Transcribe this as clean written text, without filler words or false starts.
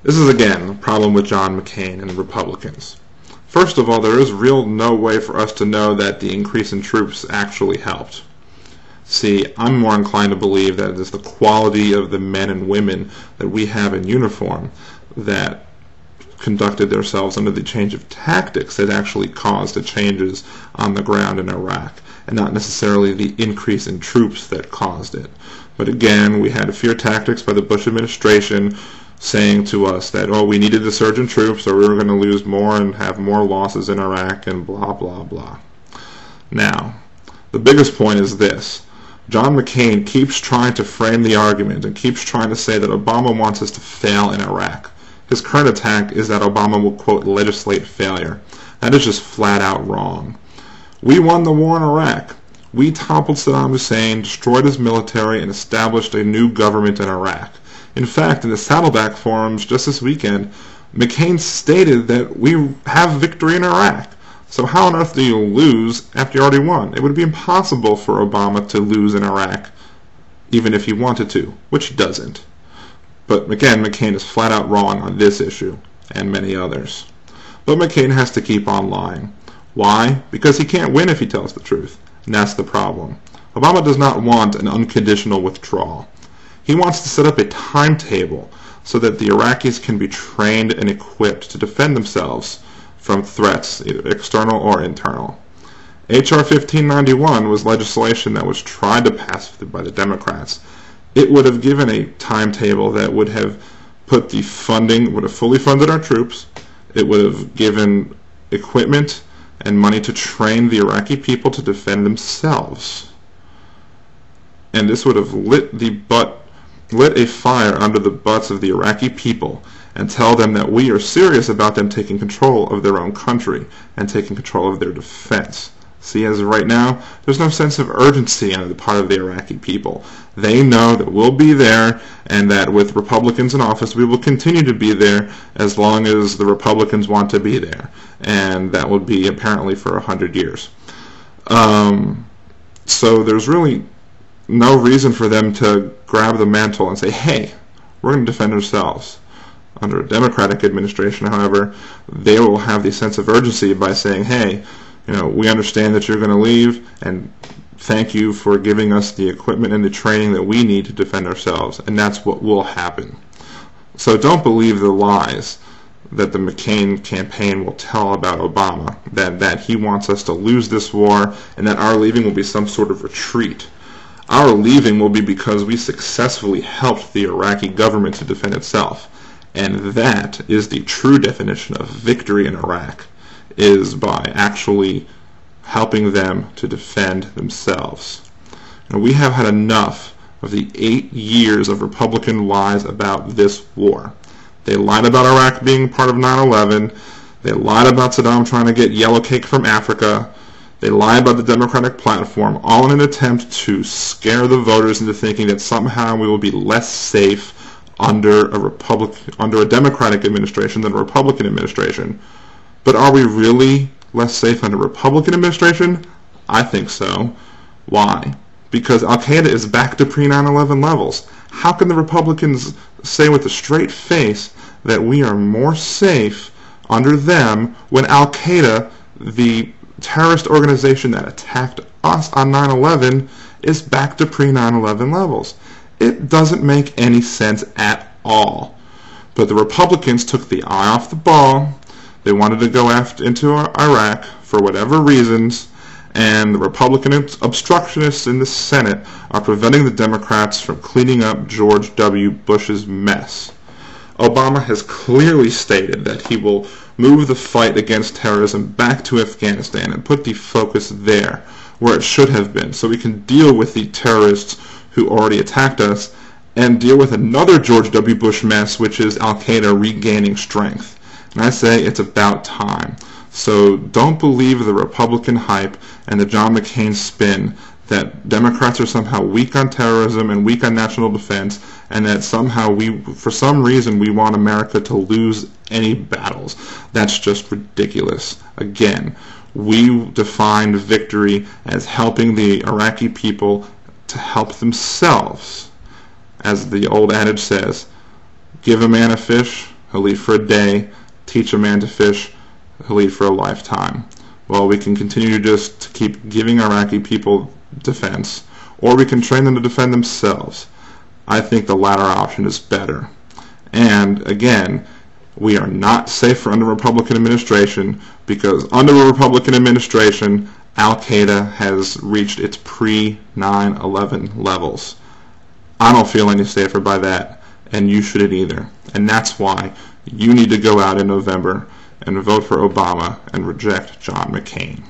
This is again the problem with John McCain and the Republicans. First of all, there is no way for us to know that the increase in troops actually helped. See, I'm more inclined to believe that it is the quality of the men and women that we have in uniform that conducted themselves under the change of tactics that actually caused the changes on the ground in Iraq, and not necessarily the increase in troops that caused it. But again, we had fear tactics by the Bush administration saying to us that, oh, we needed a surge in troops or we were going to lose more and have more losses in Iraq and blah, blah, blah. Now, the biggest point is this. John McCain keeps trying to frame the argument and keeps trying to say that Obama wants us to fail in Iraq. His current attack is that Obama will, quote, legislate failure. That is just flat out wrong. We won the war in Iraq. We toppled Saddam Hussein, destroyed his military, and established a new government in Iraq. In fact, in the Saddleback forums just this weekend, McCain stated that we have victory in Iraq. So how on earth do you lose after you already won? It would be impossible for Obama to lose in Iraq, even if he wanted to, which he doesn't. But again, McCain is flat out wrong on this issue, and many others. But McCain has to keep on lying. Why? Because he can't win if he tells the truth, and that's the problem. Obama does not want an unconditional withdrawal. He wants to set up a timetable so that the Iraqis can be trained and equipped to defend themselves from threats, either external or internal. H.R. 1591 was legislation that was tried to pass by the Democrats. It would have given a timetable that would have put the funding, would have fully funded our troops. It would have given equipment and money to train the Iraqi people to defend themselves. And this would have lit a fire under the butts of the Iraqi people and tell them that we are serious about them taking control of their own country and taking control of their defense. See, as of right now, there's no sense of urgency on the part of the Iraqi people. They know that we'll be there and that with Republicans in office, we will continue to be there as long as the Republicans want to be there. And that will be apparently for 100 years. So there's really no reason for them to grab the mantle and say, hey, we're going to defend ourselves. Under a Democratic administration, however, they will have the sense of urgency by saying, hey, we understand that you're going to leave, and thank you for giving us the equipment and the training that we need to defend ourselves, and that's what will happen. So don't believe the lies that the McCain campaign will tell about Obama, that he wants us to lose this war, and that our leaving will be some sort of retreat. Our leaving will be because we successfully helped the Iraqi government to defend itself. And that is the true definition of victory in Iraq, is by actually helping them to defend themselves. And we have had enough of the 8 years of Republican lies about this war. They lied about Iraq being part of 9/11. They lied about Saddam trying to get yellow cake from Africa. They lied about the Democratic platform, all in an attempt to scare the voters into thinking that somehow we will be less safe under a Democratic administration than a Republican administration. But are we really less safe under a Republican administration? I think so. Why? Because Al-Qaeda is back to pre-9/11 levels. How can the Republicans say with a straight face that we are more safe under them when Al-Qaeda, the terrorist organization that attacked us on 9/11, is back to pre-9/11 levels? It doesn't make any sense at all. But the Republicans took the eye off the ball. They wanted to go into Iraq for whatever reasons, and the Republican obstructionists in the Senate are preventing the Democrats from cleaning up George W. Bush's mess. Obama has clearly stated that he will move the fight against terrorism back to Afghanistan and put the focus there, where it should have been, so we can deal with the terrorists who already attacked us and deal with another George W. Bush mess, which is Al-Qaeda regaining strength. And I say it's about time. So don't believe the Republican hype and the John McCain spin that Democrats are somehow weak on terrorism and weak on national defense, and that somehow for some reason, we want America to lose any battles. That's just ridiculous. Again, we defined victory as helping the Iraqi people to help themselves. As the old adage says, give a man a fish He'll eat for a day. Teach a man to fish. He'll eat for a lifetime. Well, we can continue to just keep giving Iraqi people defense, or we can train them to defend themselves. I think the latter option is better. And again, we are not safer under Republican administration, because under a Republican administration, Al-Qaeda has reached its pre-9/11 levels. I don't feel any safer by that, and you shouldn't either. And that's why you need to go out in November and vote for Obama and reject John McCain.